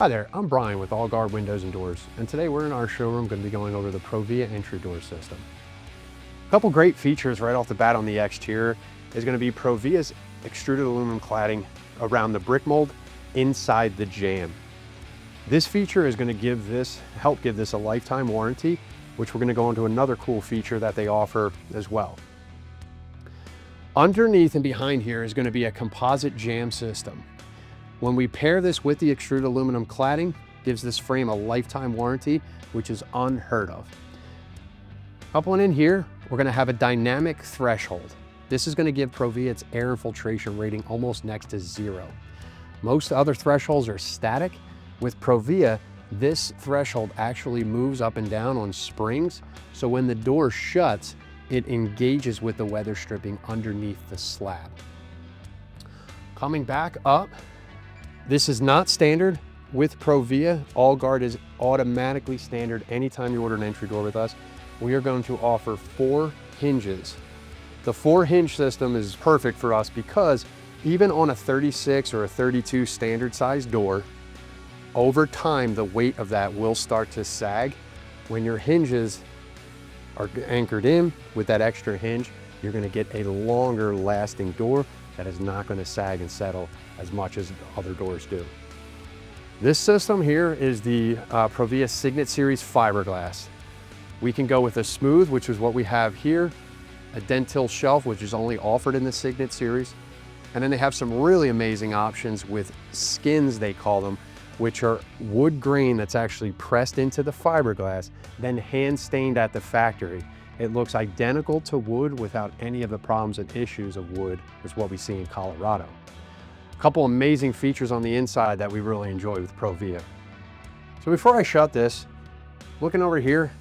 Hi there, I'm Brian with All Guard Windows and Doors, and today we're in our showroom going to be going over the Provia Entry Door system. A couple great features right off the bat on the exterior is going to be Provia's extruded aluminum cladding around the brick mold inside the jamb. This feature is going to help give this a lifetime warranty, which we're going to go into another cool feature that they offer as well. Underneath and behind here is going to be a composite jamb system. When we pair this with the extruded aluminum cladding, gives this frame a lifetime warranty, which is unheard of. Coupling in here, we're gonna have a dynamic threshold. This is gonna give Provia its air infiltration rating almost next to 0. Most other thresholds are static. With Provia, this threshold actually moves up and down on springs, so when the door shuts, it engages with the weather stripping underneath the slab. Coming back up, this is not standard with Provia. All Guard is automatically standard anytime you order an entry door with us. We are going to offer 4 hinges. The 4 hinge system is perfect for us because even on a 36 or a 32 standard size door, over time the weight of that will start to sag. When your hinges are anchored in with that extra hinge, you're going to get a longer lasting door that is not going to sag and settle as much as other doors do. This system here is the Provia Signet Series fiberglass. We can go with a smooth, which is what we have here, a dentil shelf, which is only offered in the Signet Series, and then they have some really amazing options with skins, they call them, which are wood grain that's actually pressed into the fiberglass, then hand stained at the factory. It looks identical to wood without any of the problems and issues of wood, is what we see in Colorado. A couple amazing features on the inside that we really enjoy with Provia. So before I shut this, looking over here,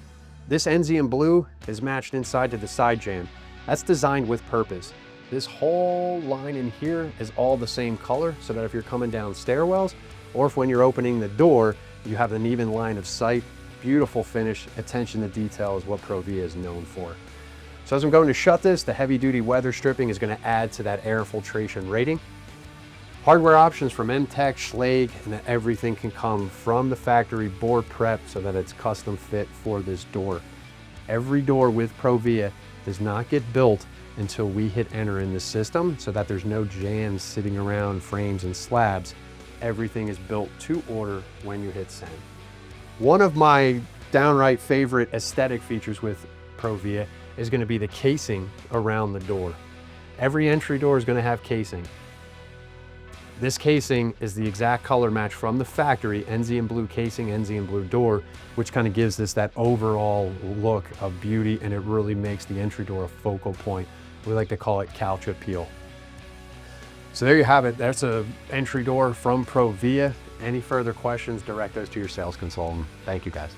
this Enzian blue is matched inside to the side jamb. That's designed with purpose. This whole line in here is all the same color, so that if you're coming down stairwells, or if when you're opening the door, you have an even line of sight. Beautiful finish, attention to detail is what Provia is known for. So as I'm going to shut this, the heavy duty weather stripping is going to add to that air infiltration rating. Hardware options from MTech, Schlage, and then everything can come from the factory board prep so that it's custom fit for this door. Every door with Provia does not get built until we hit enter in the system, so that there's no jams sitting around frames and slabs. Everything is built to order when you hit send. One of my downright favorite aesthetic features with Provia is going to be the casing around the door. Every entry door is going to have casing. This casing is the exact color match from the factory, Enzian blue casing, Enzian blue door, which kind of gives this that overall look of beauty, and it really makes the entry door a focal point. We like to call it couch appeal. So there you have it. That's an entry door from Provia. Any further questions, direct those to your sales consultant. Thank you, guys.